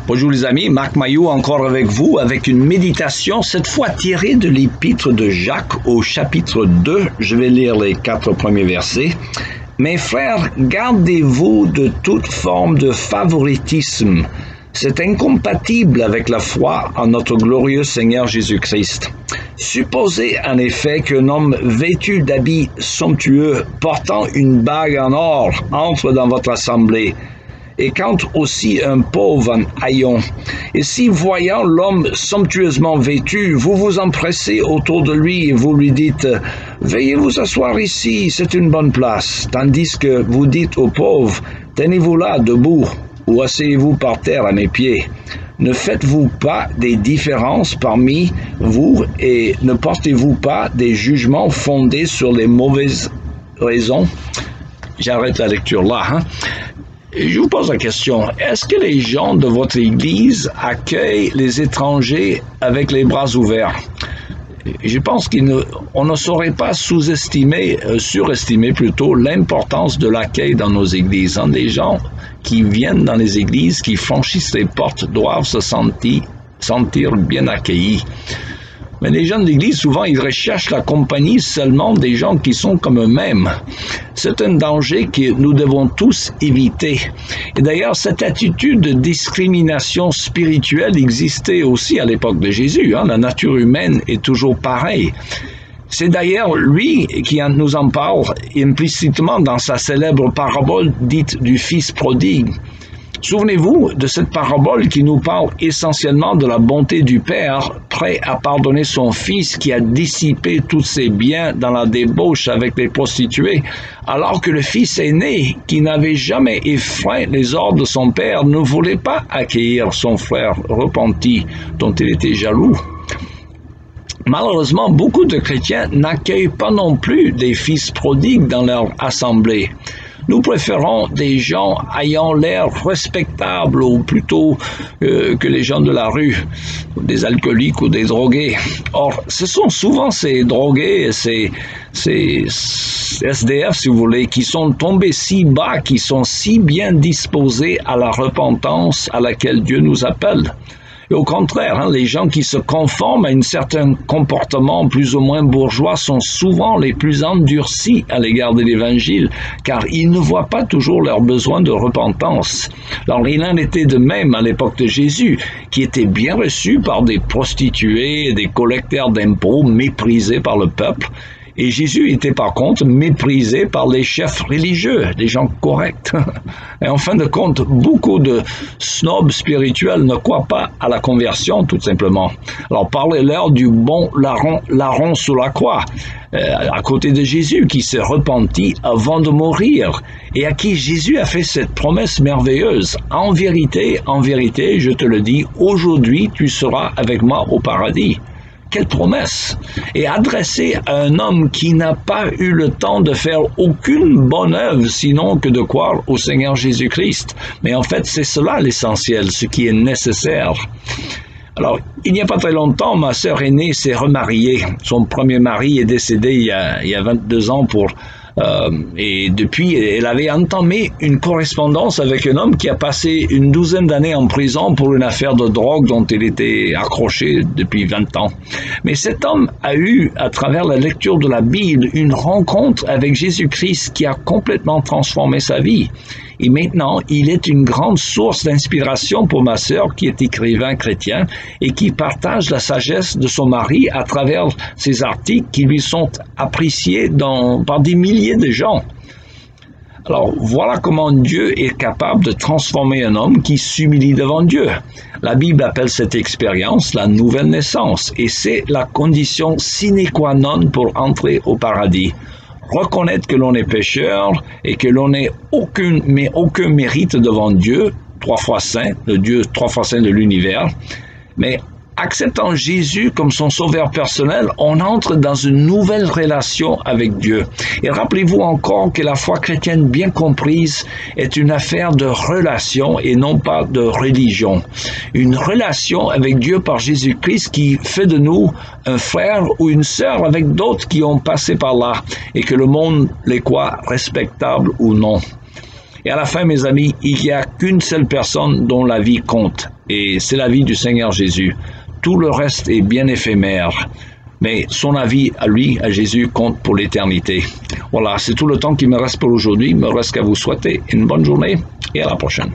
Bonjour les amis, Marc Maillot encore avec vous avec une méditation, cette fois tirée de l'épître de Jacques au chapitre 2. Je vais lire les 4 premiers versets. Mes frères, gardez-vous de toute forme de favoritisme. C'est incompatible avec la foi en notre glorieux Seigneur Jésus-Christ. Supposez en effet qu'un homme vêtu d'habits somptueux, portant une bague en or, entre dans votre assemblée, et quand aussi un pauvre en haillons. Et si, voyant l'homme somptueusement vêtu, vous vous empressez autour de lui et vous lui dites « Veuillez vous asseoir ici, c'est une bonne place », tandis que vous dites au pauvre « Tenez-vous là, debout » ou « Asseyez-vous par terre à mes pieds ». Ne faites-vous pas des différences parmi vous et ne portez-vous pas des jugements fondés sur les mauvaises raisons? J'arrête la lecture là, hein? Je vous pose la question, est-ce que les gens de votre Église accueillent les étrangers avec les bras ouverts? Je pense qu'on ne saurait pas surestimer plutôt l'importance de l'accueil dans nos églises. Les gens qui viennent dans les églises, qui franchissent les portes, doivent se sentir bien accueillis. Mais les gens de l'Église, souvent, ils recherchent la compagnie seulement des gens qui sont comme eux-mêmes. C'est un danger que nous devons tous éviter. Et d'ailleurs, cette attitude de discrimination spirituelle existait aussi à l'époque de Jésus. La nature humaine est toujours pareille. C'est d'ailleurs lui qui nous en parle implicitement dans sa célèbre parabole dite du Fils prodigue. Souvenez-vous de cette parabole qui nous parle essentiellement de la bonté du Père, prêt à pardonner son Fils qui a dissipé tous ses biens dans la débauche avec les prostituées, alors que le Fils aîné, qui n'avait jamais effreint les ordres de son Père, ne voulait pas accueillir son frère repenti, dont il était jaloux. Malheureusement, beaucoup de chrétiens n'accueillent pas non plus des fils prodigues dans leur assemblée. Nous préférons des gens ayant l'air respectables ou plutôt que les gens de la rue, des alcooliques ou des drogués. Or, ce sont souvent ces drogués, ces SDF, si vous voulez, qui sont tombés si bas, qui sont si bien disposés à la repentance à laquelle Dieu nous appelle. Et au contraire, les gens qui se conforment à un certain comportement plus ou moins bourgeois sont souvent les plus endurcis à l'égard de l'Évangile, car ils ne voient pas toujours leur besoin de repentance. Alors, il en était de même à l'époque de Jésus, qui était bien reçu par des prostituées et des collecteurs d'impôts méprisés par le peuple. Et Jésus était par contre méprisé par les chefs religieux, des gens corrects. Et en fin de compte, beaucoup de snobs spirituels ne croient pas à la conversion, tout simplement. Alors parlez-leur du bon larron sous la croix, à côté de Jésus, qui s'est repenti avant de mourir, et à qui Jésus a fait cette promesse merveilleuse. En vérité, je te le dis, aujourd'hui tu seras avec moi au paradis. Quelle promesse! Et adressée à un homme qui n'a pas eu le temps de faire aucune bonne œuvre, sinon que de croire au Seigneur Jésus-Christ. Mais en fait, c'est cela l'essentiel, ce qui est nécessaire. Alors, il n'y a pas très longtemps, ma sœur aînée s'est remariée. Son premier mari est décédé il y a 22 ans et depuis, elle avait entamé une correspondance avec un homme qui a passé une douzaine d'années en prison pour une affaire de drogue dont il était accroché depuis 20 ans. Mais cet homme a eu, à travers la lecture de la Bible, une rencontre avec Jésus-Christ qui a complètement transformé sa vie. Et maintenant, il est une grande source d'inspiration pour ma sœur qui est écrivain chrétien et qui partage la sagesse de son mari à travers ses articles qui lui sont appréciés par des milliers de gens. Alors, voilà comment Dieu est capable de transformer un homme qui s'humilie devant Dieu. La Bible appelle cette expérience la nouvelle naissance et c'est la condition sine qua non pour entrer au paradis. Reconnaître que l'on est pécheur et que l'on n'a aucun mérite devant Dieu, 3 fois saint, le Dieu 3 fois saint de l'univers, mais acceptant Jésus comme son sauveur personnel, on entre dans une nouvelle relation avec Dieu. Et rappelez-vous encore que la foi chrétienne bien comprise est une affaire de relation et non pas de religion. Une relation avec Dieu par Jésus-Christ qui fait de nous un frère ou une sœur avec d'autres qui ont passé par là et que le monde les croit respectables ou non. Et à la fin, mes amis, il n'y a qu'une seule personne dont la vie compte, et c'est la vie du Seigneur Jésus. Tout le reste est bien éphémère, mais son avis à lui, à Jésus, compte pour l'éternité. Voilà, c'est tout le temps qui me reste pour aujourd'hui. Il me reste qu'à vous souhaiter une bonne journée et à la prochaine.